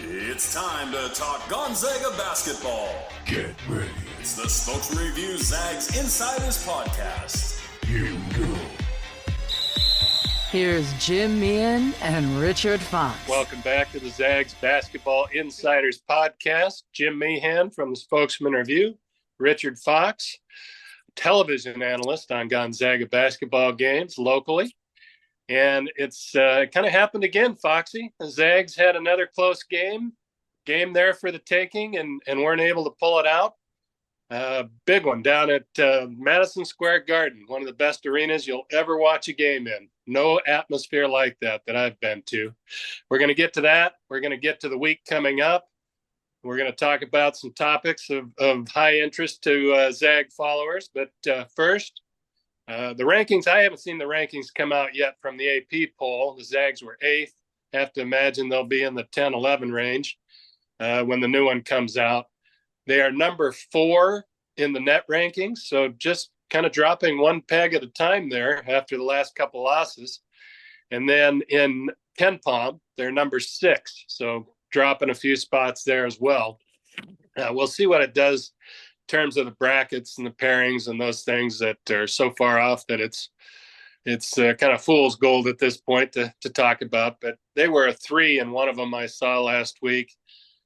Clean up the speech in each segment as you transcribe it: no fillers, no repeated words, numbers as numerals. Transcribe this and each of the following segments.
It's time to talk Gonzaga basketball. Get ready. It's the Spokesman-Review Zags Insiders Podcast. Here we go. Here's Jim Meehan and Richard Fox. Welcome back to the Zags Basketball Insiders Podcast. Jim Meehan from the Spokesman-Review, Richard Fox, television analyst on Gonzaga basketball games locally. And it's kind of happened again, Foxy. The Zags had another close game there for the taking, and weren't able to pull it out. Big one down at Madison Square Garden, one of the best arenas you'll ever watch a game in. No atmosphere like that I've been to. We're going to get to that. We're going to get to the week coming up. We're going to talk about some topics of high interest to Zag followers. But first, the rankings. I haven't seen the rankings come out yet from the AP poll. The Zags were 8th. Have to imagine they'll be in the 10-11 range when the new one comes out. They are number 4 in the net rankings, so just kind of dropping one peg at a time there after the last couple losses. And then in KenPom, they're number 6, so dropping a few spots there as well. We'll see what it does in terms of the brackets and the pairings and those things that are so far off that it's kind of fool's gold at this point to talk about. But they were a 3 in one of them I saw last week.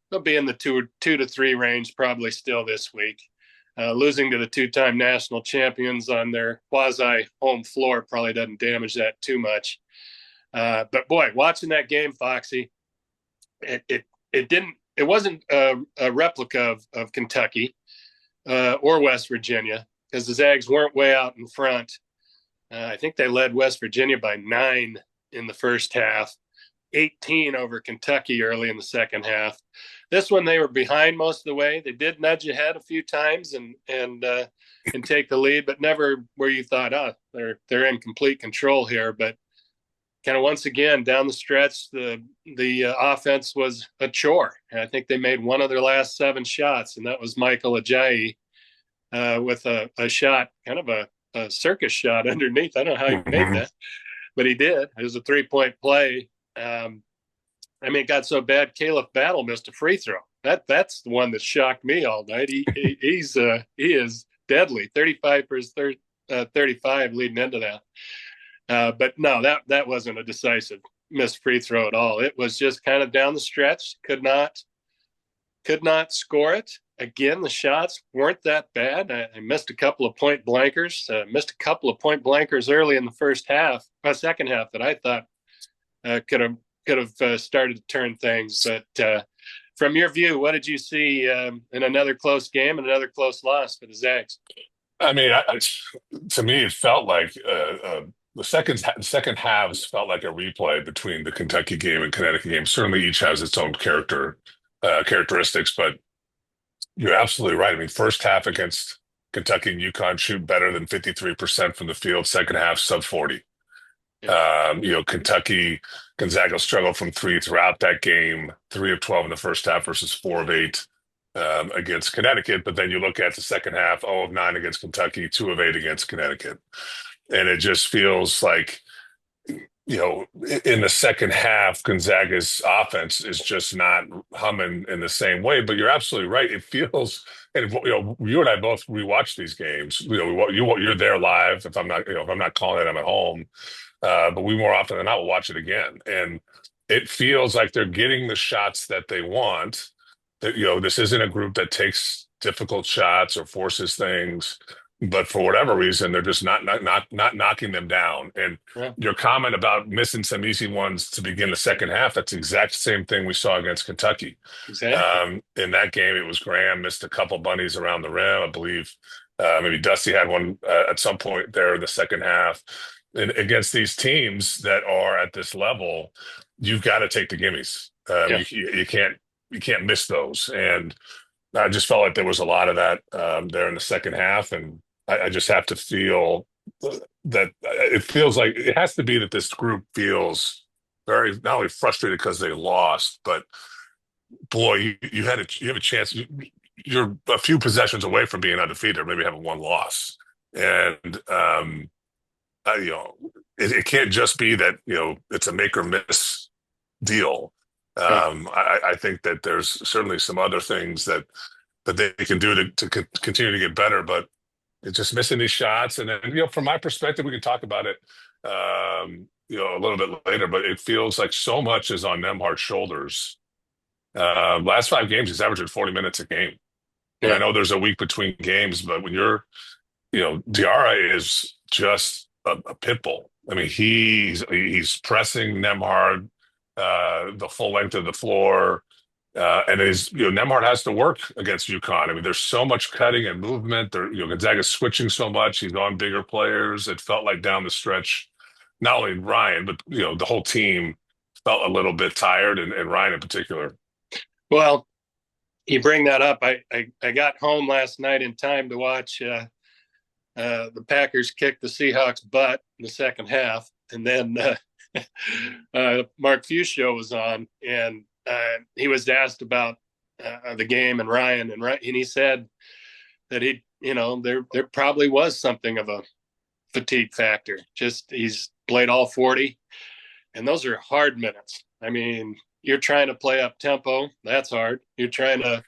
They'll be in the 2 to 3 range probably still this week. Losing to the 2-time national champions on their quasi home floor probably doesn't damage that too much. But boy, watching that game, Foxy, it wasn't a replica of Kentucky or West Virginia, because the Zags weren't way out in front. I think they led West Virginia by 9 in the first half, 18 over Kentucky early in the second half. This one, they were behind most of the way. They did nudge ahead a few times and take the lead, but never where you thought, they're in complete control here. But kind of once again down the stretch, the offense was a chore. And I think they made one of their last 7 shots, and that was Michael Ajayi with a shot, kind of a circus shot underneath. I don't know how he made that, but he did. It was a 3-point play. It got so bad, Caleb Battle missed a free throw. That's the one that shocked me all night. He is deadly, 35 for his 35 leading into that. But no, that wasn't a decisive missed free throw at all. It was just kind of down the stretch. Could not score it. Again, the shots weren't that bad. I missed a couple of point blankers. Missed a couple of point blankers early in the second half that I thought could have started to turn things. But from your view, what did you see in another close game and another close loss for the Zags? To me, it felt like the second halves felt like a replay between the Kentucky game and Connecticut game. Certainly, each has its own characteristics, but you're absolutely right. First half against Kentucky and UConn shoot better than 53% from the field. Second half, sub 40. Kentucky, Gonzaga struggled from 3 throughout that game, 3 of 12 in the first half versus 4 of 8 against Connecticut. But then you look at the second half, 0 of 9 against Kentucky, 2 of 8 against Connecticut. And it just feels like, in the second half, Gonzaga's offense is just not humming in the same way. But you're absolutely right. It feels, and you and I both rewatch these games. You're there live. If I'm not calling it, I'm at home. But we more often than not will watch it again, and it feels like they're getting the shots that they want. That this isn't a group that takes difficult shots or forces things, but for whatever reason, they're just not knocking them down. And your comment about missing some easy ones to begin the second half—that's the exact same thing we saw against Kentucky. Exactly. In that game, it was Graham missed a couple bunnies around the rim. I believe maybe Dusty had one at some point there in the second half. And against these teams that are at this level, you've got to take the gimmies. You can't miss those. And I just felt like there was a lot of that there in the second half. And I just have to feel that it feels like it has to be that this group feels very not only frustrated because they lost, but boy, you have a chance. You're a few possessions away from being undefeated, or maybe having one loss. And it can't just be that it's a make or miss deal. I think that there's certainly some other things that they can do to continue to get better, but it's just missing these shots. And then, from my perspective, we can talk about it, a little bit later, but it feels like so much is on Nemhard's shoulders. Last 5 games, he's averaging 40 minutes a game. And I know there's a week between games, but when Diarra is just a pit bull. I mean, he's pressing Nemhard the full length of the floor. And Nemhard has to work against UConn. I mean, there's so much cutting and movement. Gonzaga's switching so much. He's on bigger players. It felt like down the stretch, not only Ryan, but the whole team felt a little bit tired, and Ryan in particular. Well, you bring that up. I got home last night in time to watch the Packers kick the Seahawks' butt in the second half, and then Mark Few's show was on, and he was asked about the game and Ryan, and he said that there probably was something of a fatigue factor. Just he's played all 40, and those are hard minutes. I mean, you're trying to play up tempo. That's hard. You're trying to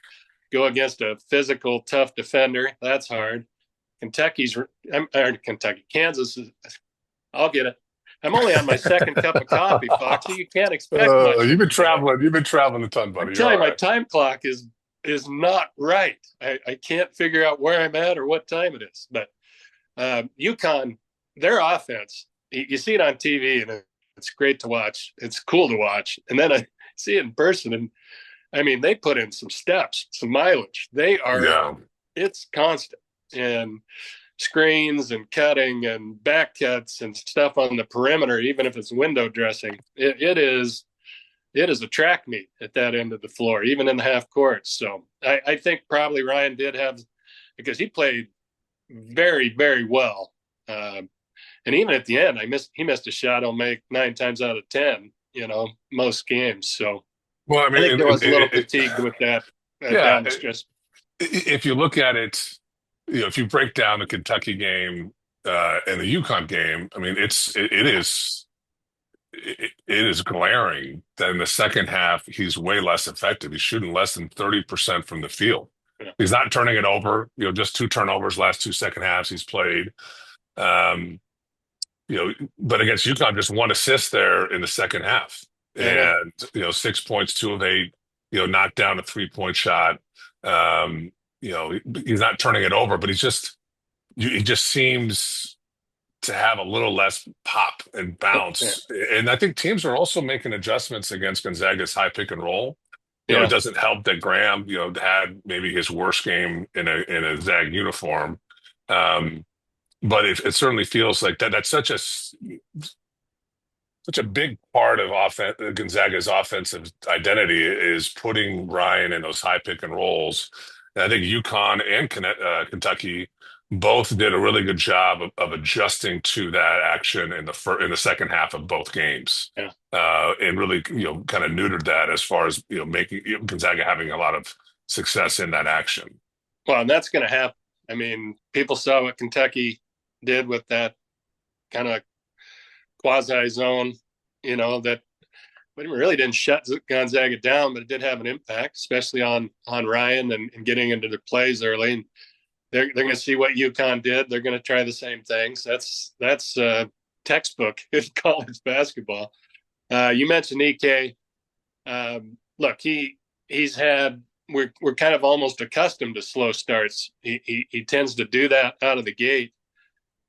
go against a physical, tough defender. That's hard. Kansas is. I'll get it. I'm only on my second cup of coffee, Foxy. You can't expect much. You've been traveling a ton, buddy. I'm telling you, my time clock is not right. I can't figure out where I'm at or what time it is. But UConn, their offense, you see it on TV, and it's great to watch. It's cool to watch. And then I see it in person, and I mean, they put in some steps, some mileage. They are, it's constant. And screens and cutting and back cuts and stuff on the perimeter, even if it's window dressing, it is a track meet at that end of the floor, even in the half court. So I think probably Ryan did have, because he played very, very well. And even at the end, he missed a shot he'll make 9 times out of 10, most games. So well, I think there was a little fatigued with that. If you look at it, if you break down the Kentucky game and the UConn game, I mean, it is glaring that in the second half he's way less effective. He's shooting less than 30% from the field. Yeah. He's not turning it over. Just 2 turnovers last 2 second halves he's played. But against UConn, just 1 assist there in the second half, and 6 points, 2 of 8. Knocked down a 3-point shot. He's not turning it over, but he just seems to have a little less pop and bounce. And I think teams are also making adjustments against Gonzaga's high pick and roll. It doesn't help that Graham, had maybe his worst game in a Zag uniform. But it certainly feels like that's such a big part of Gonzaga's offensive identity is putting Ryan in those high pick and rolls. And I think UConn and Kentucky both did a really good job of adjusting to that action in the second half of both games, and really kind of neutered that as far as making Gonzaga having a lot of success in that action. Well, and that's going to happen. I mean, people saw what Kentucky did with that kind of quasi zone, that but it really didn't shut Gonzaga down, but it did have an impact, especially on Ryan and getting into their plays early. And they're going to see what UConn did. They're going to try the same things. That's textbook in college basketball. You mentioned EK. Look, he's had. We're kind of almost accustomed to slow starts. He tends to do that out of the gate.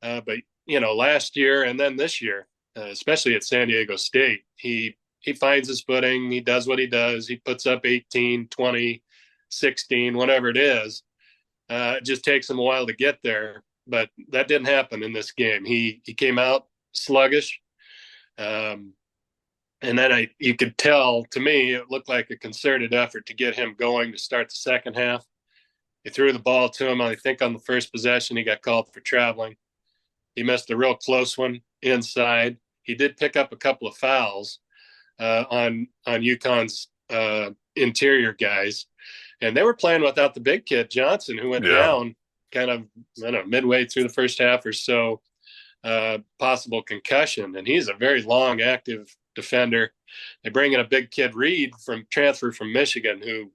But last year and then this year, especially at San Diego State, he finds his footing. He does what he does. He puts up 18, 20, 16, whatever it is. It just takes him a while to get there. But that didn't happen in this game. He came out sluggish. And then you could tell, to me, it looked like a concerted effort to get him going to start the second half. He threw the ball to him. I think on the first possession, he got called for traveling. He missed a real close one inside. He did pick up a couple of fouls on UConn's interior guys. And they were playing without the big kid, Johnson, who went down kind of, midway through the first half or so. possible concussion, and he's a very long, active defender. They bring in a big kid, Reed, from transfer from Michigan, who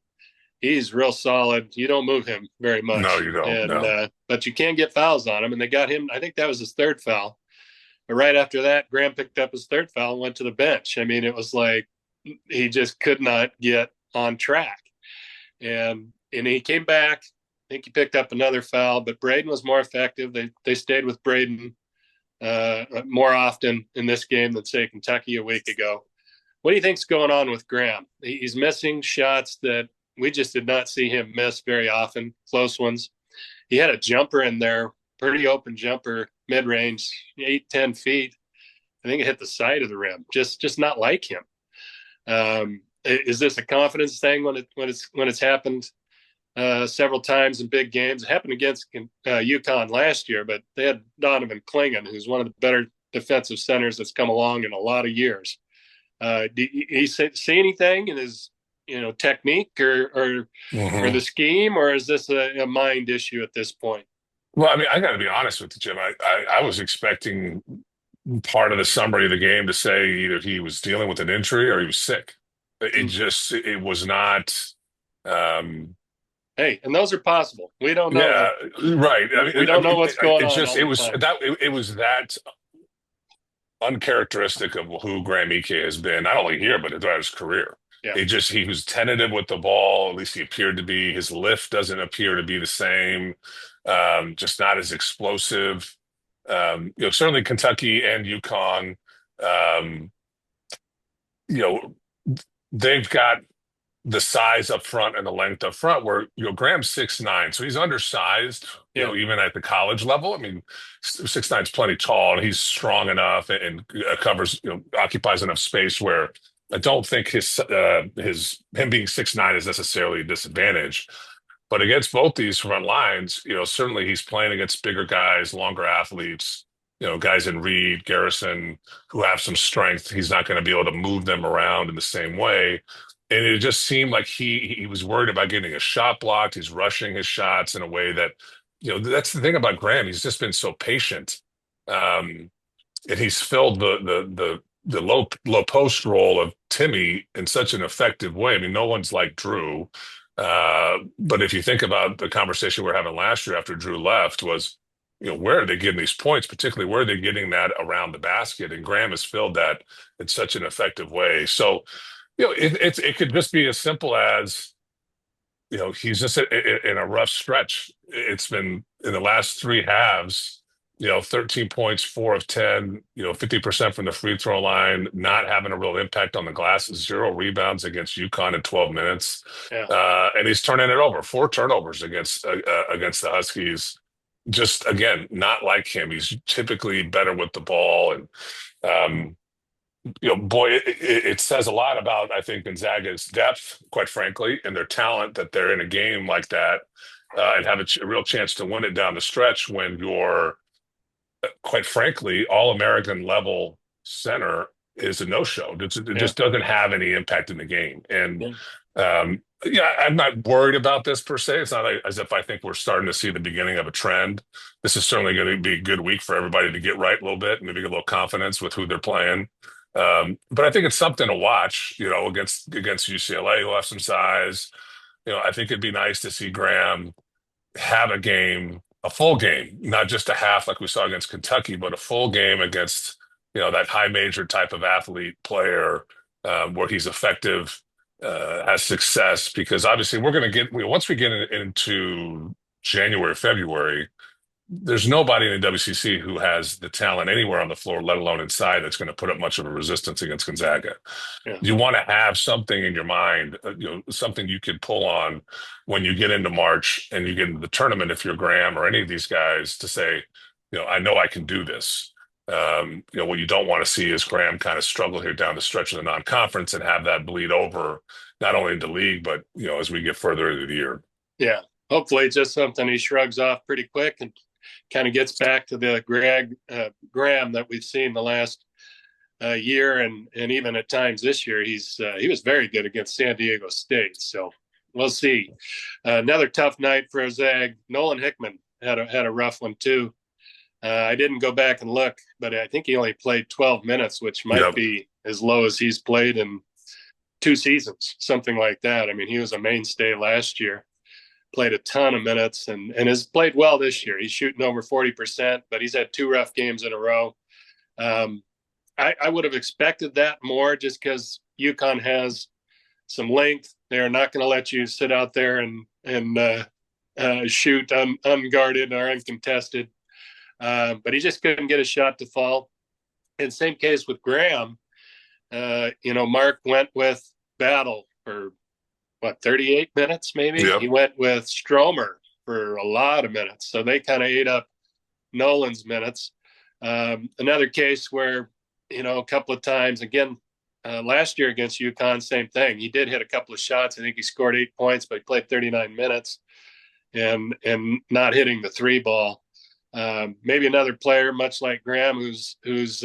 he's real solid. You don't move him very much. No, you don't. And No. but you can't get fouls on him, and they got him. I think that was his third foul. But right after that, Graham picked up his third foul and went to the bench. I mean, it was like he just could not get on track. And he came back. I think he picked up another foul, but Braden was more effective. They stayed with Braden more often in this game than, say, Kentucky a week ago. What do you think's going on with Graham? He's missing shots that we just did not see him miss very often, close ones. He had a jumper in there, pretty open jumper, mid-range, 8-10 feet. I think it hit the side of the rim, just not like him. Is this a confidence thing when it's happened several times in big games? It happened against UConn last year, but they had Donovan Clingan, who's one of the better defensive centers that's come along in a lot of years. Do you see anything in his technique or the scheme, or is this a mind issue at this point? Well, I mean, I got to be honest with you, Jim. I was expecting part of the summary of the game to say either he was dealing with an injury or he was sick. It was not. Hey, and those are possible. We don't know. Yeah, right. I mean, we don't know what's going on. It was that uncharacteristic of who Graham Ike has been, not only here but throughout his career. Yeah. He was tentative with the ball. At least he appeared to be. His lift doesn't appear to be the same. Just not as explosive. Certainly Kentucky and UConn. They've got the size up front and the length up front where, Graham's 6'9", so he's undersized, even at the college level. I mean, 6'9" is plenty tall, and he's strong enough and covers, occupies enough space where I don't think him being 6'9" is necessarily a disadvantage. But against both these front lines, certainly he's playing against bigger guys, longer athletes, guys in Reed, Garrison, who have some strength. He's not going to be able to move them around in the same way. And it just seemed like he was worried about getting a shot blocked. He's rushing his shots in a way that, that's the thing about Graham. He's just been so patient. And he's filled the low post role of Timmy in such an effective way. I mean, no one's like Drew. But if you think about the conversation we were having last year after Drew left was, where are they getting these points, particularly where are they getting that around the basket? And Graham has filled that in such an effective way. So, it could just be as simple as, he's just in a rough stretch. It's been in the last three halves, 13 points, 4 of 10, 50% from the free throw line, not having a real impact on the glass, 0 rebounds against UConn in 12 minutes. Yeah. And he's turning it over, 4 turnovers against the Huskies. Just, again, not like him. He's typically better with the ball. And, it says a lot about, I think, Gonzaga's depth, quite frankly, and their talent that they're in a game like that and have a real chance to win it down the stretch when you're, quite frankly, all-American level center is a no-show. It just doesn't have any impact in the game. And, I'm not worried about this per se. It's not as if I think we're starting to see the beginning of a trend. This is certainly going to be a good week for everybody to get right a little bit, maybe get a little confidence with who they're playing. But I think it's something to watch, against UCLA, who have some size. I think it'd be nice to see Graham have a full game, not just a half like we saw against Kentucky, but a full game against, that high major type of athlete player where he's effective, has success, because obviously we're going to get, once we get into January, February, there's nobody in the WCC who has the talent anywhere on the floor, let alone inside, that's going to put up much of a resistance against Gonzaga. Yeah. You want to have something in your mind, something you could pull on when you get into March and you get into the tournament, if you're Graham or any of these guys, to say, I know I can do this. What you don't want to see is Graham kind of struggle here down the stretch of the non-conference and have that bleed over, not only into league, but, as we get further into the year. Yeah. Hopefully it's just something he shrugs off pretty quick and kind of gets back to the Graham that we've seen the last year, and even at times this year. He was very good against San Diego State, so we'll see. Another tough night for a Zag. Nolan Hickman had a rough one too. I didn't go back and look, but I think he only played 12 minutes, which might Yep. be as low as he's played in 2 seasons, something like that. I mean, he was a mainstay last year, played a ton of minutes, and has played well this year. He's shooting over 40%, but he's had 2 rough games in a row. I would have expected that more just because UConn has some length. They're not going to let you sit out there and shoot unguarded or uncontested. But he just couldn't get a shot to fall. And same case with Graham. Mark went with Battle for 38 minutes, maybe. Yep. He went with Stromer for a lot of minutes. So they kind of ate up Nolan's minutes. Another case where, a couple of times, again, last year against UConn, same thing. He did hit a couple of shots. I think he scored 8 points, but he played 39 minutes and not hitting the 3 ball. Maybe another player, much like Graham, who's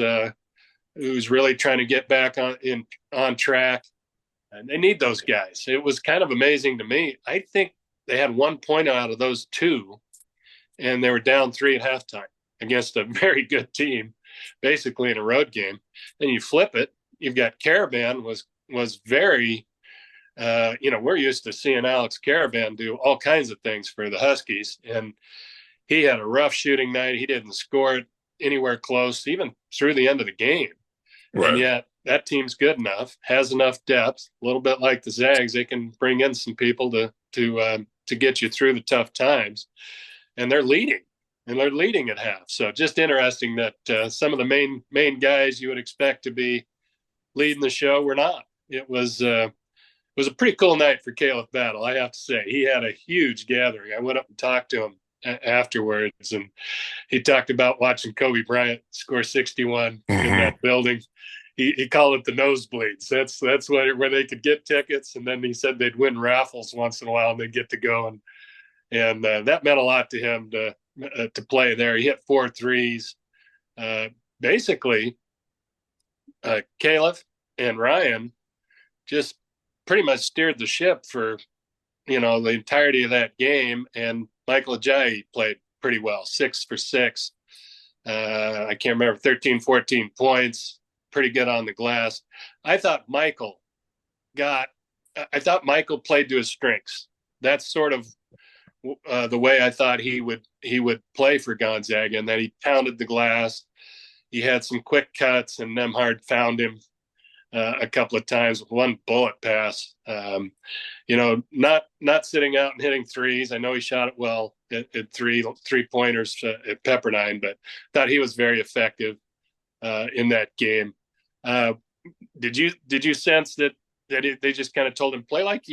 really trying to get back on track. And they need those guys. It was kind of amazing to me. I think they had 1 point out of those 2, and they were down 3 at halftime against a very good team, basically in a road game. Then you flip it. You've got Caravan was very, we're used to seeing Alex Caravan do all kinds of things for the Huskies, and he had a rough shooting night. He didn't score it anywhere close, even through the end of the game. Right. And yet that team's good enough, has enough depth, a little bit like the Zags. They can bring in some people to get you through the tough times, and they're leading at half. So just interesting that some of the main guys you would expect to be leading the show were not. It was a pretty cool night for Caleb Battle, I have to say. He had a huge gathering. I went up and talked to him afterwards, and he talked about watching Kobe Bryant score 61 in that building. He called it the nosebleeds. That's where they could get tickets, and then he said they'd win raffles once in a while and they'd get to go, and that meant a lot to him to play there. He hit 4 threes. Basically, Caleb and Ryan just pretty much steered the ship for the entirety of that game, and Michael Ajayi played pretty well, 6 for 6. I can't remember, 13, 14 points, pretty good on the glass. I thought Michael played to his strengths. That's sort of the way I thought he would play for Gonzaga, and that he pounded the glass. He had some quick cuts, and Nemhard found him a couple of times with one bullet pass. Not sitting out and hitting threes. I know he shot it well at 3-pointers at Pepperdine, but thought he was very effective in that game. Did you sense that they just kind of told him, play like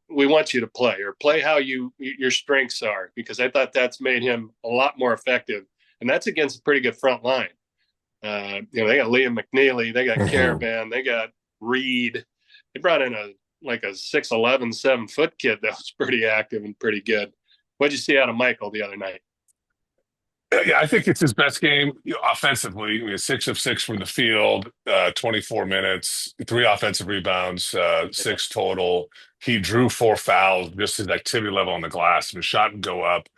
we want you to play, or play how your strengths are? Because I thought that's made him a lot more effective, and that's against a pretty good front line. They got Liam McNeely, they got Caravan, they got Reed. They brought in a 6'11", 7-foot kid that was pretty active and pretty good. What'd you see out of Michael the other night? Yeah, I think it's his best game offensively. We had 6 of 6 from the field, 24 minutes, 3 offensive rebounds, 6 total. He drew 4 fouls. Just his activity level on the glass, his shot would go up.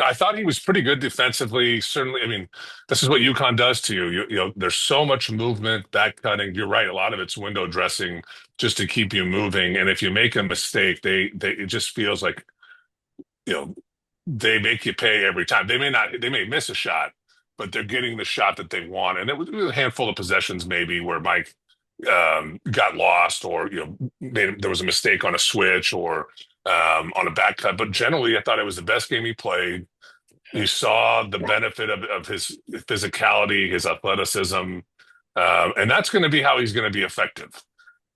I thought he was pretty good defensively. Certainly, I mean, this is what UConn does to you. There's so much movement, back cutting. You're right. A lot of it's window dressing just to keep you moving. And if you make a mistake, it just feels like, they make you pay every time. They may miss a shot, but they're getting the shot that they want. And it was a handful of possessions maybe where Mike got lost, or there was a mistake on a switch or on a back cut. But generally, I thought it was the best game he played. You saw the benefit of his physicality, his athleticism, and that's going to be how he's going to be effective.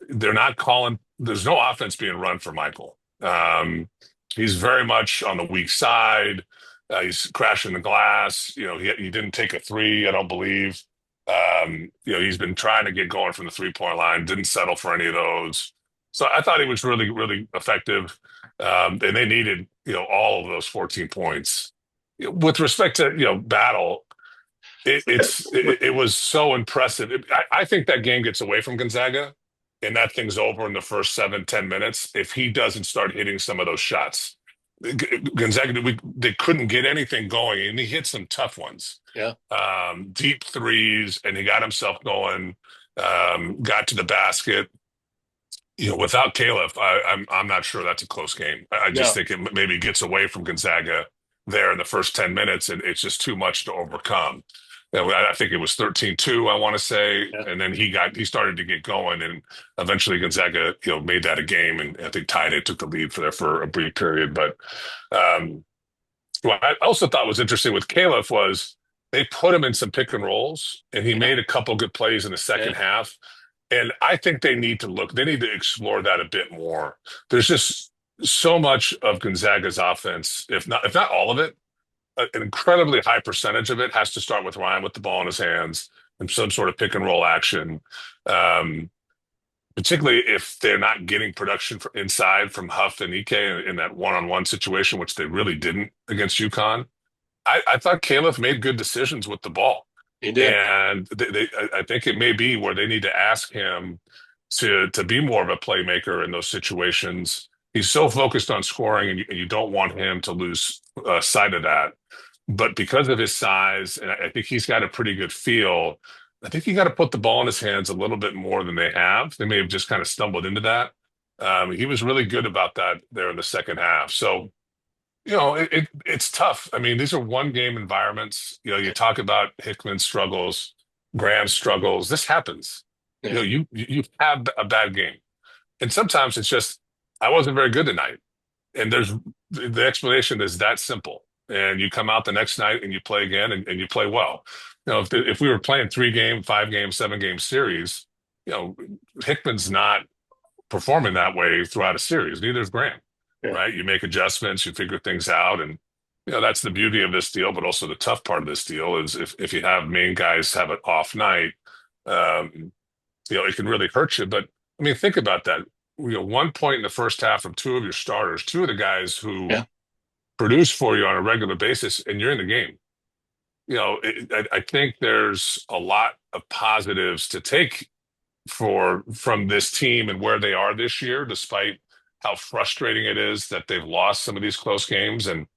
They're not calling. There's no offense being run for Michael. He's very much on the weak side. He's crashing the glass. He didn't take a 3, I don't believe. He's been trying to get going from the 3-point line, didn't settle for any of those. So I thought he was really, really effective. And they needed, all of those 14 points. With respect to, Battle, it was so impressive. I think that game gets away from Gonzaga, and that thing's over in the first 7-10 minutes if he doesn't start hitting some of those shots. Gonzaga, they couldn't get anything going, and he hit some tough ones. Yeah. Deep threes, and he got himself going, got to the basket. Without Caleb, I'm not sure that's a close game. I just No. think it maybe gets away from Gonzaga there in the first 10 minutes, and it's just too much to overcome. I think it was 13-2, I want to say, Yeah. and then he started to get going, and eventually Gonzaga, made that a game, and I think tied it, took the lead for a brief period. But what I also thought was interesting with Caleb was they put him in some pick and rolls, and he made a couple good plays in the second half. And I think they need to explore that a bit more. There's just so much of Gonzaga's offense, if not all of it, an incredibly high percentage of it has to start with Ryan with the ball in his hands and some sort of pick and roll action. Um, Particularly if they're not getting production inside from Huff and Ike in that one-on-one situation, which they really didn't against UConn. I thought Caleb made good decisions with the ball. He did. And I think it may be where they need to ask him to be more of a playmaker in those situations. He's so focused on scoring, and you don't want him to lose sight of that. But because of his size, and I think he's got a pretty good feel, I think you got to put the ball in his hands a little bit more than they have. They may have just kind of stumbled into that. He was really good about that there in the second half. So, it's tough. I mean, these are one game environments. You talk about Hickman's struggles, Graham's struggles. This happens. Yeah. You have a bad game, and sometimes it's just I wasn't very good tonight, and the explanation is that simple. And you come out the next night and you play again, and you play well. If we were playing 3-game, 5-game, 7-game series, Hickman's not performing that way throughout a series. Neither is Graham. Yeah. Right? You make adjustments, you figure things out, and that's the beauty of this deal. But also the tough part of this deal is if you have main guys have an off night, it can really hurt you. But I mean, think about that. 1 point in the first half from two of your starters, two of the guys who produce for you on a regular basis, and you're in the game. I think there's a lot of positives to take from this team and where they are this year, despite how frustrating it is that they've lost some of these close games, and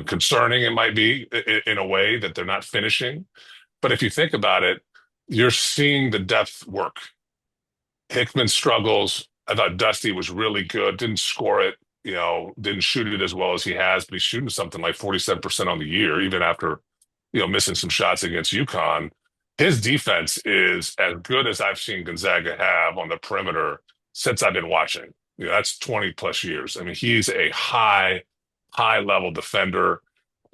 concerning it might be in a way that they're not finishing. But if you think about it, you're seeing the depth work. Hickman struggles. I thought Dusty was really good. Didn't score it, didn't shoot it as well as he has, but he's shooting something like 47% on the year, even after, missing some shots against UConn. His defense is as good as I've seen Gonzaga have on the perimeter since I've been watching. That's 20 plus years. I mean, he's a high level defender.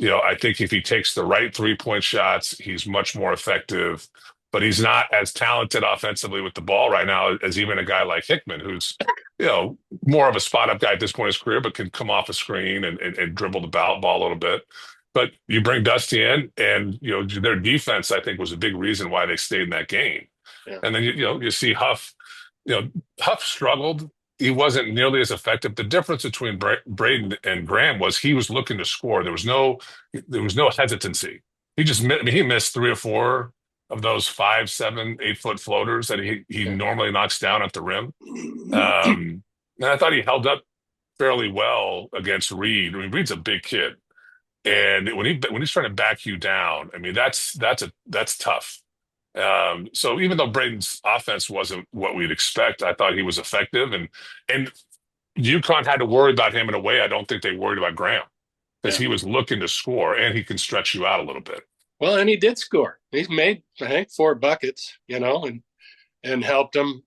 I think if he takes the right 3-point shots, he's much more effective, but he's not as talented offensively with the ball right now as even a guy like Hickman, who's, more of a spot up guy at this point in his career, but can come off a screen and dribble the ball a little bit. But you bring Dusty in, and, their defense, I think, was a big reason why they stayed in that game. Yeah. And then, you see Huff, Huff struggled. He wasn't nearly as effective. The difference between Braden and Graham was he was looking to score. There was no hesitancy. He missed 3 or 4 of those 5, 7, 8-foot floaters that he normally knocks down at the rim. And I thought he held up fairly well against Reed. I mean, Reed's a big kid, and when he's trying to back you down, I mean, that's tough. So even though Braden's offense wasn't what we'd expect, I thought he was effective, and UConn had to worry about him in a way I don't think they worried about Graham, because he was looking to score, and he can stretch you out a little bit. Well, and he did score. He's made, I think, 4 buckets, and helped him.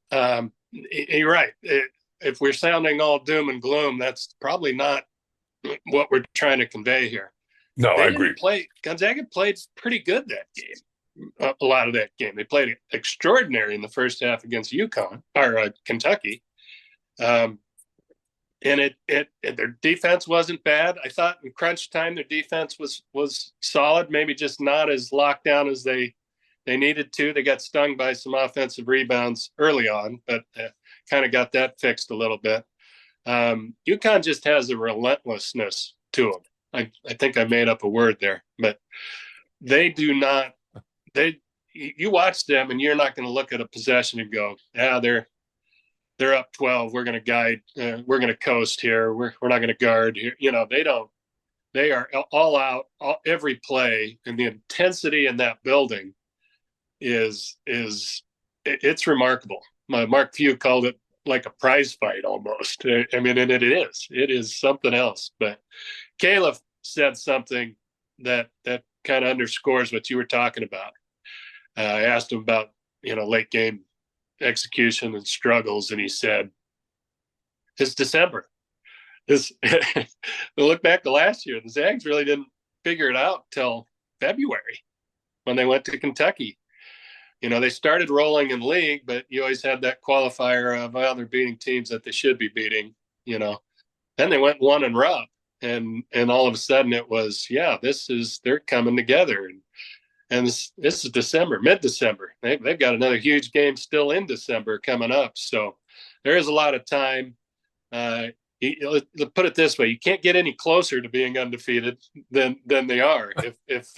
You're right. If we're sounding all doom and gloom, that's probably not what we're trying to convey here. No, I agree. Gonzaga played pretty good that game. A lot of that game. They played extraordinary in the first half against UConn or Kentucky. And their defense wasn't bad. I thought in crunch time their defense was solid, maybe just not as locked down as they needed to. They got stung by some offensive rebounds early on, but kind of got that fixed a little bit. UConn just has a relentlessness to them. I think I made up a word there, but they do not. You watch them, and you're not going to look at a possession and go, "Yeah, they're they're up 12. We're going to guide. We're going to coast here. We're not going to guard here. They don't. They are all out every play, and the intensity in that building is it's remarkable. Mark Few called it like a prize fight almost. I mean, and it is something else. But Caleb said something that kind of underscores what you were talking about. I asked him about late game execution and struggles, and he said it's December. Look back to last year, the Zags really didn't figure it out till February when they went to Kentucky. They started rolling in league, but you always had that qualifier of, well, they're beating teams that they should be beating. Then they went 1-0, and all of a sudden it was, they're coming together, and this is December, mid-December. They've got another huge game still in December coming up, so there is a lot of time. Let's put it this way: you can't get any closer to being undefeated than they are. If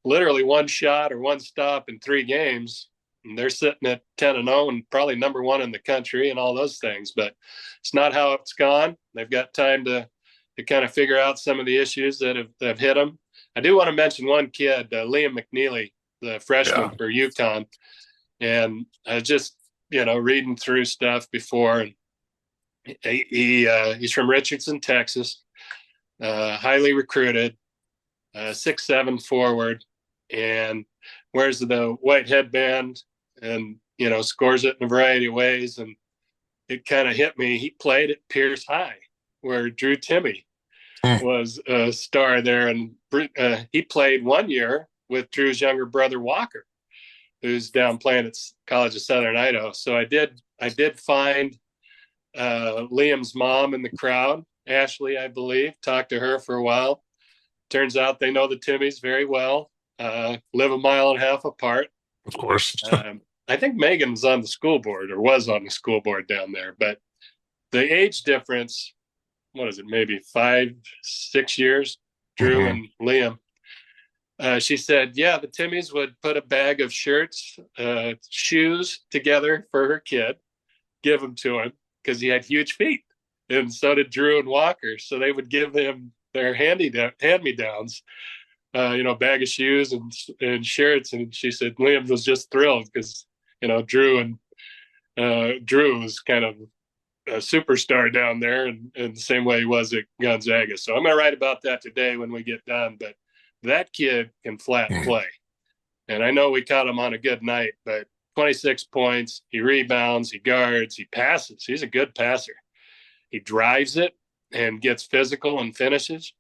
literally one shot or one stop in 3 games, and they're sitting at 10-0 and probably number 1 in the country and all those things. But it's not how it's gone. They've got time to kind of figure out some of the issues that have hit them. I do want to mention one kid, Liam McNeely, the freshman for UConn, and I just reading through stuff before, and he's from Richardson, Texas, highly recruited, 6'7" forward, and wears the white headband, and scores it in a variety of ways. And it kind of hit me. He played at Pierce High, where Drew Timme was a star there, and he played 1 year with Drew's younger brother Walker, who's down playing at College of Southern Idaho. So I did find Liam's mom in the crowd, Ashley, I believe. Talked to her for a while. Turns out they know the Timmies very well. Live 1.5 miles apart. Of course. I think Megan's on the school board, or was on the school board down there. But the age difference, what is it, maybe 5-6 years, Drew and Liam. She said, the Timmies would put a bag of shirts, shoes together for her kid, give them to him, because he had huge feet, and so did Drew and Walker. So they would give them their hand-me-downs, bag of shoes and shirts. And she said Liam was just thrilled because Drew was kind of a superstar down there, and the same way he was at Gonzaga. So I'm going to write about that today when we get done. But that kid can flat play, and I know we caught him on a good night, but 26 points, he rebounds, he guards, he passes. He's a good passer. He drives it and gets physical and finishes.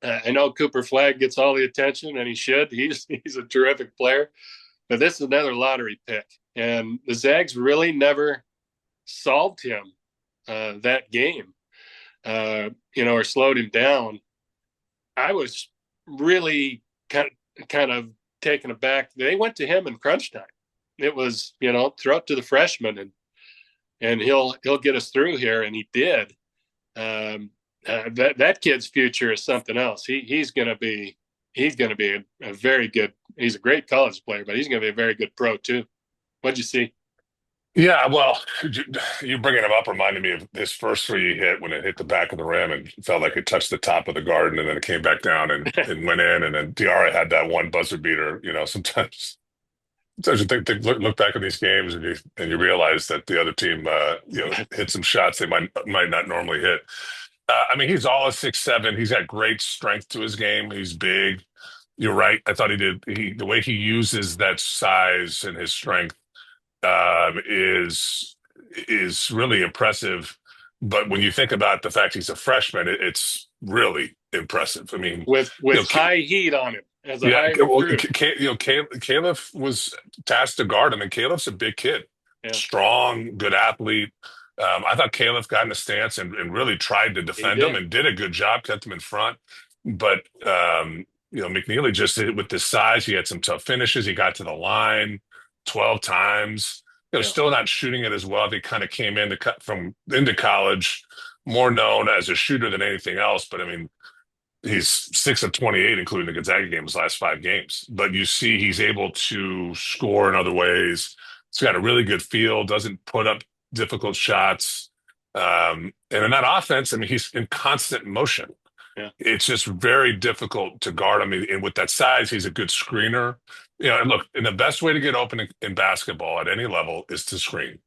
I know Cooper Flagg gets all the attention, and he should. He's a terrific player. But this is another lottery pick. And the Zags really never solved him that game, or slowed him down. I was really kind of taken aback. They went to him in crunch time. It was, throw it to the freshman, and he'll get us through here, and he did. That kid's future is something else. He's going to be a very good. He's a great college player, but he's going to be a very good pro too. What'd you see? Yeah, well, you bringing him up reminded me of his first 3 he hit when it hit the back of the rim and felt like it touched the top of the garden, and then it came back down and went in. And then Diarra had that one buzzer beater. Sometimes you look back at these games and you realize that the other team hit some shots they might not normally hit. He's all a 6'7". He's got great strength to his game. He's big. You're right. I thought the way he uses that size and his strength is really impressive. But when you think about the fact he's a freshman, it's really impressive. With high heat on him as a high recruit. Caleb was tasked to guard him, and Caleb's a big kid, strong, good athlete. I thought Caleb got in the stance and really tried to defend him and did a good job, kept him in front. But McNeely just did it with his size. He had some tough finishes. He got to the line 12 times. Still not shooting it as well. They kind of came into college more known as a shooter than anything else. But he's 6 of 28, including the Gonzaga game, his last 5 games. But you see, he's able to score in other ways. He's got a really good feel. Doesn't put up difficult shots. And in that offense, I mean, he's in constant motion. Yeah. It's just very difficult to guard him. And with that size, he's a good screener. And look, and the best way to get open in basketball at any level is to screen.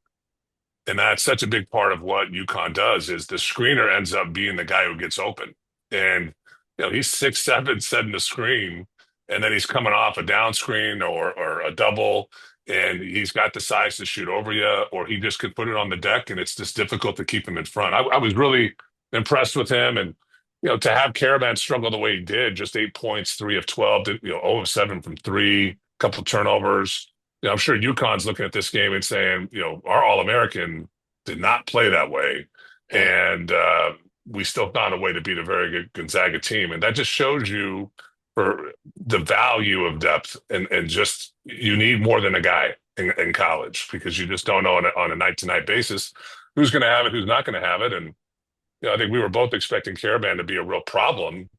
And that's such a big part of what UConn does is the screener ends up being the guy who gets open. And he's 6'7", setting the screen, and then he's coming off a down screen or a double, and he's got the size to shoot over you, or he just could put it on the deck, and it's just difficult to keep him in front. I was really impressed with him, and to have Caravan struggle the way he did, just 8 points, 3 of 12, 0 of 7 from three, couple turnovers. I'm sure UConn's looking at this game and saying, our All-American did not play that way. And we still found a way to beat a very good Gonzaga team. And that just shows you for the value of depth and just you need more than a guy in college because you just don't know on a night-to-night basis who's going to have it, who's not going to have it. And I think we were both expecting Caravan to be a real problem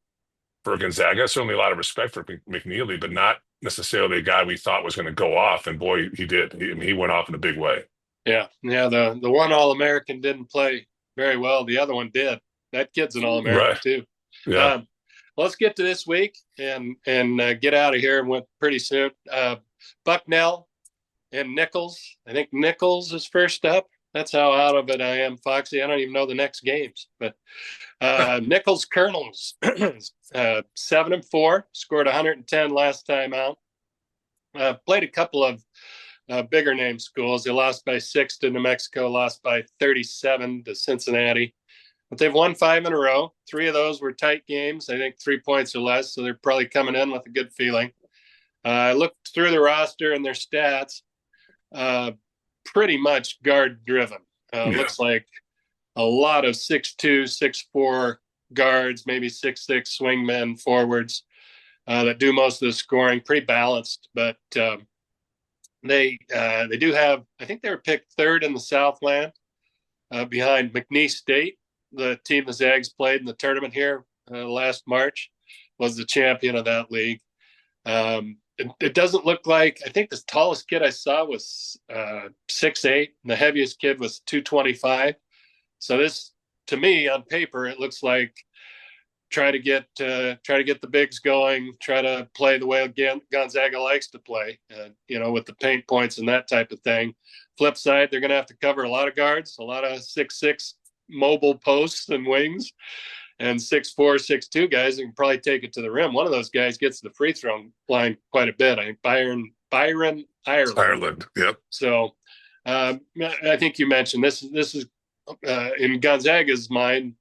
for Gonzaga. Certainly a lot of respect for McNeely, but not necessarily a guy we thought was going to go off. And boy, he did. He went off in a big way. Yeah. The one All-American didn't play very well. The other one did. That kid's an All-American right. too. Yeah. Let's get to this week and get out of here and went pretty soon. Bucknell and Nichols. I think Nichols is first up. That's how out of it I am, Foxy. I don't even know the next games. But Nichols Colonels, 7-4, scored 110 last time out. Played a couple of bigger name schools. They lost by 6 to New Mexico, lost by 37 to Cincinnati. But they've won 5 in a row. 3 of those were tight games. I think 3 points or less. So they're probably coming in with a good feeling. I looked through the roster and their stats. Pretty much guard driven. Looks like a lot of 6'2", 6'4" guards, maybe 6'6" swingmen forwards that do most of the scoring. Pretty balanced, but they do have. I think they were picked 3rd in the Southland, behind McNeese State, the team the Zags played in the tournament here last March, was the champion of that league. It doesn't look like, I think the tallest kid I saw was 6'8", and the heaviest kid was 225. So this, to me, on paper, it looks like try to get the bigs going, try to play the way Gonzaga likes to play, with the paint points and that type of thing. Flip side, they're going to have to cover a lot of guards, a lot of 6'6" mobile posts and wings. And 6'4", 6'2" guys that can probably take it to the rim. One of those guys gets the free throw line quite a bit. I think Byron Ireland. Yep. So I think you mentioned this is in Gonzaga's mind,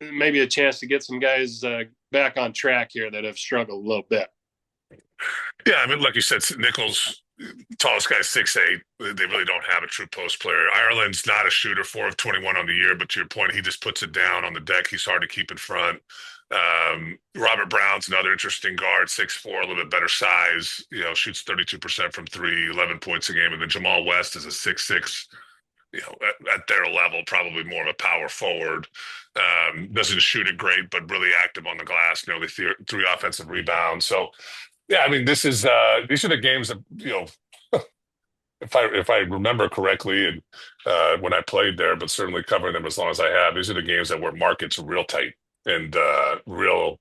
maybe a chance to get some guys back on track here that have struggled a little bit. Yeah, I mean, like you said, Nichols, tallest guy, 6'8". They really don't have a true post player. Ireland's not a shooter, 4 of 21 on the year, but to your point, he just puts it down on the deck. He's hard to keep in front. Robert Brown's another interesting guard, 6'4", a little bit better size, shoots 32% from 3, 11 points a game. And then Jamal West is a 6'6", at their level, probably more of a power forward. Doesn't shoot it great, but really active on the glass. Nearly 3 offensive rebounds. So, yeah, I mean, these are the games that, if I remember correctly, and when I played there, but certainly covering them as long as I have, these are the games that where markets are real tight and real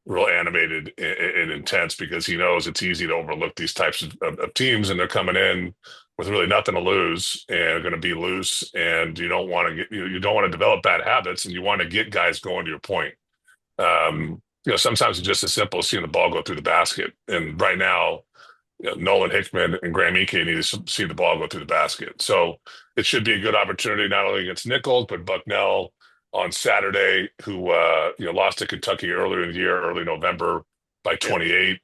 animated and intense because he knows it's easy to overlook these types of teams, and they're coming in with really nothing to lose and are going to be loose, and you don't want to develop bad habits, and you want to get guys going. To your point, sometimes it's just as simple as seeing the ball go through the basket, and right now, Nolan Hickman and Graham Ike need to see the ball go through the basket. So it should be a good opportunity not only against Nichols but Bucknell on Saturday, who lost to Kentucky earlier in the year, early November by 28.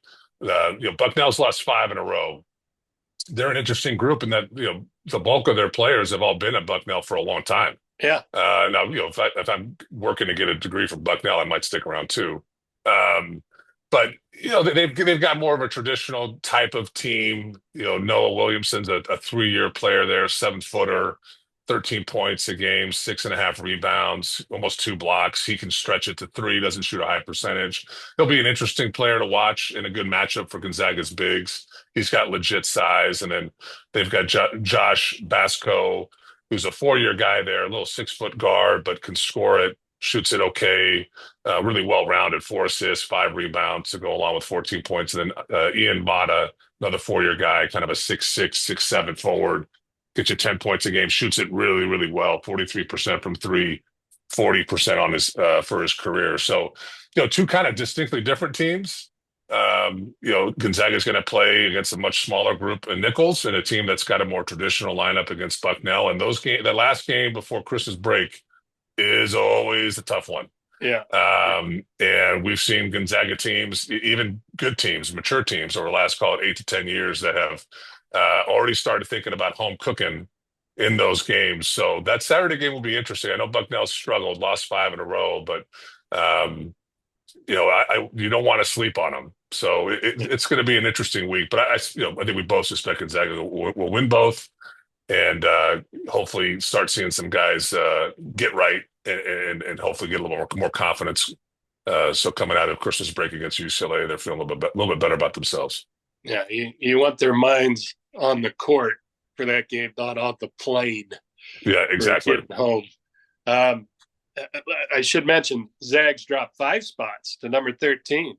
Bucknell's lost 5 in a row. They're an interesting group in that the bulk of their players have all been at Bucknell for a long time. Yeah. Now if I'm working to get a degree from Bucknell, I might stick around too. But they've got more of a traditional type of team. Noah Williamson's a 3-year player there, 7-footer, 13 points a game, 6.5 rebounds, almost 2 blocks. He can stretch it to 3, doesn't shoot a high percentage. He'll be an interesting player to watch in a good matchup for Gonzaga's bigs. He's got legit size. And then they've got Josh Basco, who's a 4-year guy there, a little 6-foot guard, but can score it, shoots it okay, really well-rounded, 4 assists, 5 rebounds to go along with 14 points. And then Ian Mata, another 4-year guy, kind of a 6'6", 6'7" forward, gets you 10 points a game, shoots it really, really well, 43% from three, 40% on his for his career. So, two kind of distinctly different teams. Gonzaga is going to play against a much smaller group of Nichols and a team that's got a more traditional lineup against Bucknell. And that last game before Christmas break is always a tough one. Yeah. And we've seen Gonzaga teams, even good teams, mature teams over the last, call it 8 to 10 years, that have already started thinking about home cooking in those games. So that Saturday game will be interesting. I know Bucknell struggled, lost 5 in a row, but you don't want to sleep on them. So it's going to be an interesting week. But I think we both suspect Gonzaga will win both, and hopefully start seeing some guys get right and hopefully get a little more confidence. So coming out of Christmas break against UCLA, they're feeling a little bit better about themselves. Yeah, you want their minds on the court for that game, not on the plane. Yeah, exactly. Getting home. I should mention Zags dropped 5 spots to number 13.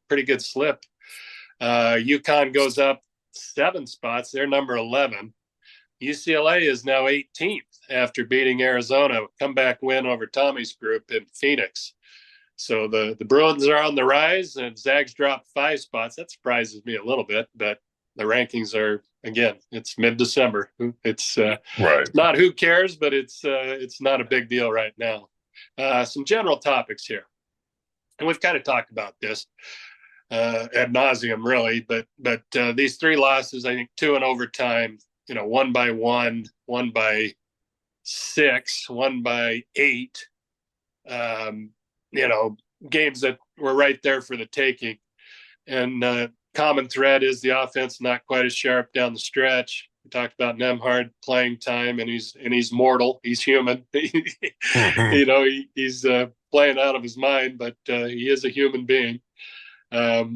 Pretty good slip. UConn goes up 7 spots. They're number 11. UCLA is now 18th after beating Arizona. Comeback win over Tommy's group in Phoenix. So the Bruins are on the rise, and Zags dropped 5 spots. That surprises me a little bit, but the rankings are, again, it's mid-December. It's right. It's not who cares, but it's not a big deal right now. Some general topics here, and we've kind of talked about this ad nauseum, really. But these 3 losses, I think 2 in overtime. 1 by 1, 1 by 6, 1 by 8. Games that were right there for the taking. And common thread is the offense not quite as sharp down the stretch. We talked about Nembhard playing time, and he's mortal. He's human. Mm-hmm. He's playing out of his mind, but he is a human being. I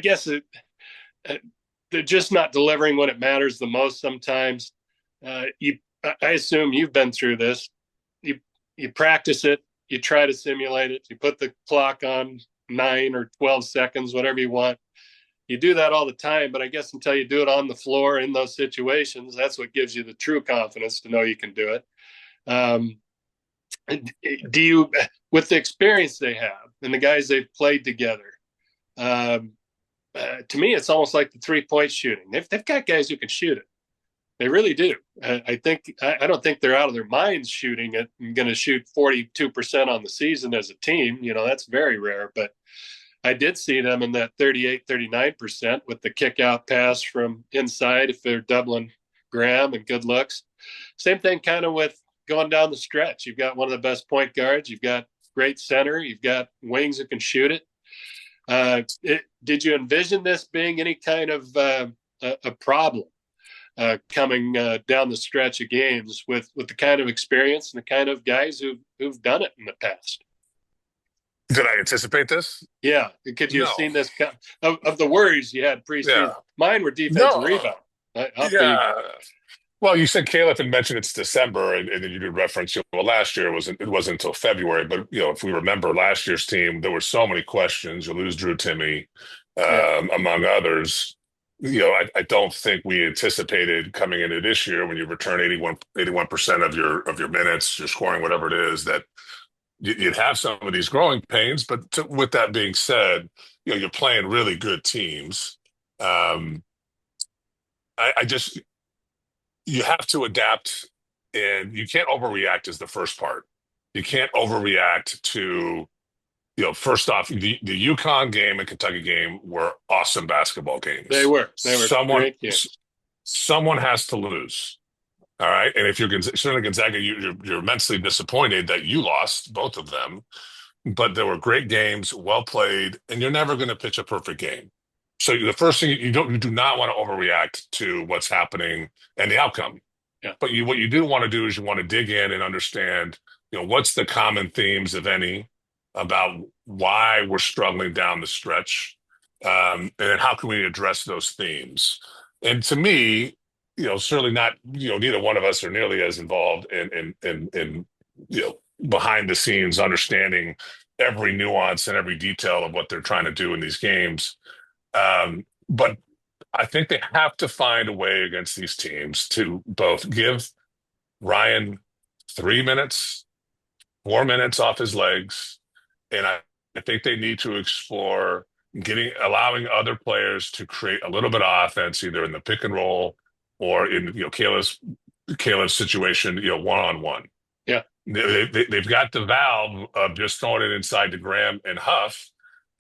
guess they're just not delivering when it matters the most sometimes. I assume you've been through this. You practice it. You try to simulate it. You put the clock on 9 or 12 seconds, whatever you want. You do that all the time, but I guess until you do it on the floor in those situations, that's what gives you the true confidence to know you can do it. Do you, with the experience they have and the guys they've played together, to me, it's almost like the 3-point shooting. They've got guys who can shoot it. They really do. I don't think they're out of their minds shooting it and going to shoot 42% on the season as a team. That's very rare, but I did see them in that 38, 39% with the kick out pass from inside if they're doubling Graham and good looks. Same thing kind of with going down the stretch. You've got one of the best point guards. You've got great center. You've got wings that can shoot it. Did you envision this being any kind of a problem coming down the stretch of games with the kind of experience and the kind of guys who've done it in the past? Did I anticipate this? Yeah. Could you have seen this of the worries you had preseason? Yeah. Mine were defensive rebound. Well, you said Caleb had mentioned it's December, and then you did reference. Last year it wasn't until February. But if we remember last year's team, there were so many questions. You lose Drew Timme, among others. I don't think we anticipated coming into this year when you return 81% of your minutes, you're scoring whatever it is, that you'd have some of these growing pains. But with that being said, you're playing really good teams. You have to adapt, and you can't overreact is the first part. You can't overreact to, first off, the UConn game and Kentucky game were awesome basketball games. They were great games. Someone has to lose. All right. And if you're certainly Gonzaga, you're immensely disappointed that you lost both of them, but there were great games, well played, and you're never going to pitch a perfect game. So the first thing, you do not want to overreact to what's happening and the outcome. Yeah. But what you do want to do is you want to dig in and understand, what's the common themes, if any, about why we're struggling down the stretch, and how can we address those themes. And to me, certainly not, neither one of us are nearly as involved in behind the scenes, understanding every nuance and every detail of what they're trying to do in these games. But I think they have to find a way against these teams to both give Ryan 3 minutes, 4 minutes off his legs, and I think they need to explore allowing other players to create a little bit of offense, either in the pick and roll or in Caleb's situation, one-on-one. Yeah. They've got the valve of just throwing it inside to Graham and Huff.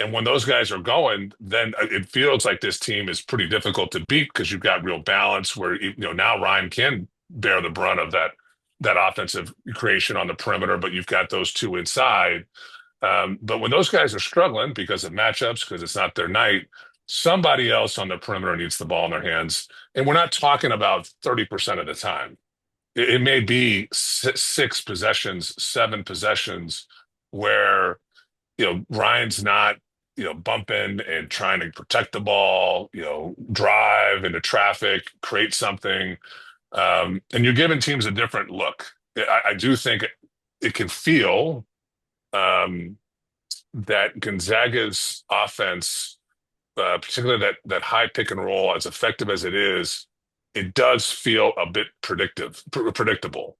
And when those guys are going, then it feels like this team is pretty difficult to beat because you've got real balance where, now Ryan can bear the brunt of that offensive creation on the perimeter, but you've got those two inside. But when those guys are struggling because of matchups, because it's not their night, somebody else on the perimeter needs the ball in their hands. And we're not talking about 30% of the time. It may be 6 possessions, 7 possessions where, Ryan's not, bumping and trying to protect the ball, drive into traffic, create something. And you're giving teams a different look. I do think it can feel that Gonzaga's offense, particularly that high pick and roll, as effective as it does feel a bit predictable.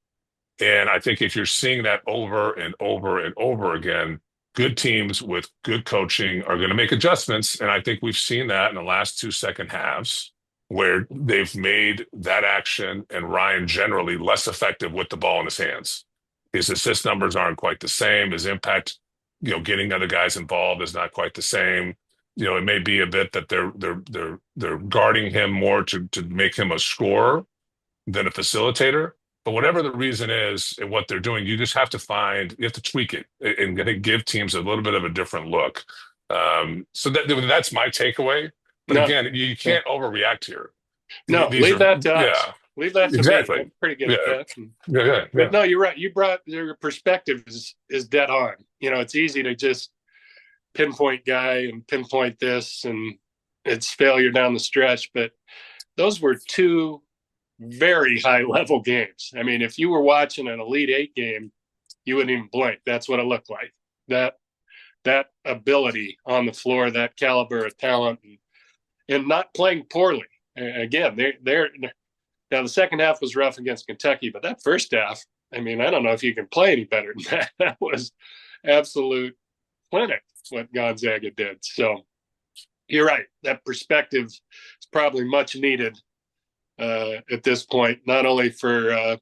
And I think if you're seeing that over and over and over again, good teams with good coaching are going to make adjustments. And I think we've seen that in the last 2 second halves where they've made that action and Ryan generally less effective with the ball in his hands. His assist numbers aren't quite the same. His impact, getting other guys involved is not quite the same. It may be a bit that they're guarding him more to make him a scorer than a facilitator. But whatever the reason is and what they're doing, you just have to tweak it and give teams a little bit of a different look. So that's my takeaway. But again, you can't overreact here. No, leave that to us. Yeah. Leave that to exactly. me. I'm pretty good at that. Yeah. But no, you're right. You brought your perspective is dead on. It's easy to just pinpoint guy and pinpoint this and it's failure down the stretch. But those were 2 very high level games. I mean, if you were watching an Elite 8 game, you wouldn't even blink. That's what it looked like. That ability on the floor, that caliber of talent, and not playing poorly. Again, they're now the second half was rough against Kentucky, but that first half, I mean, I don't know if you can play any better than that. That was absolute clinic what Gonzaga did. So you're right. That perspective is probably much needed at this point, not only for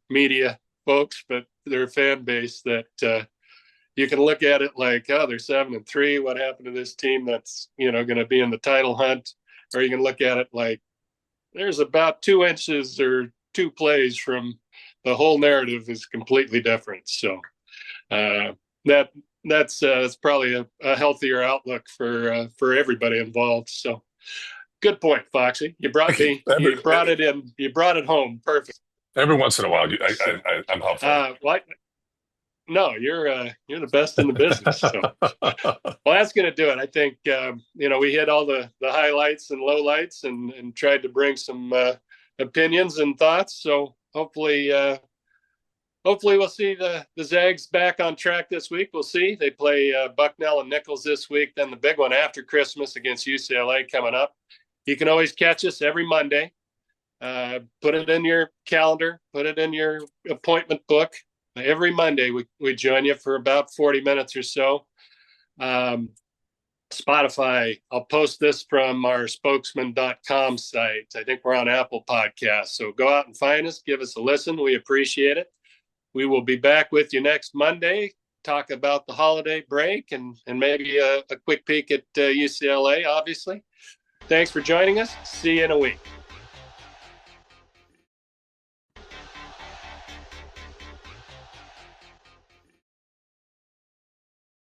media folks, but their fan base. That you can look at it like, oh, they're 7-3. What happened to this team that's going to be in the title hunt? Or you can look at it like there's about 2 inches or 2 plays from the whole narrative is completely different. So that's probably a healthier outlook for everybody involved. So. Good point, Foxy. You brought it home. Perfect. Every once in a while, I'm helpful. No, you're the best in the business. So. Well, that's going to do it. I think we hit all the highlights and lowlights and tried to bring some opinions and thoughts. So hopefully we'll see the Zags back on track this week. We'll see. They play Bucknell and Nichols this week. Then the big one after Christmas against UCLA coming up. You can always catch us every Monday. Put it in your calendar. Put it in your appointment book. Every Monday, we join you for about 40 minutes or so. Spotify, I'll post this from our spokesman.com site. I think we're on Apple Podcasts. So go out and find us. Give us a listen. We appreciate it. We will be back with you next Monday. Talk about the holiday break and maybe a quick peek at UCLA, obviously. Thanks for joining us. See you in a week.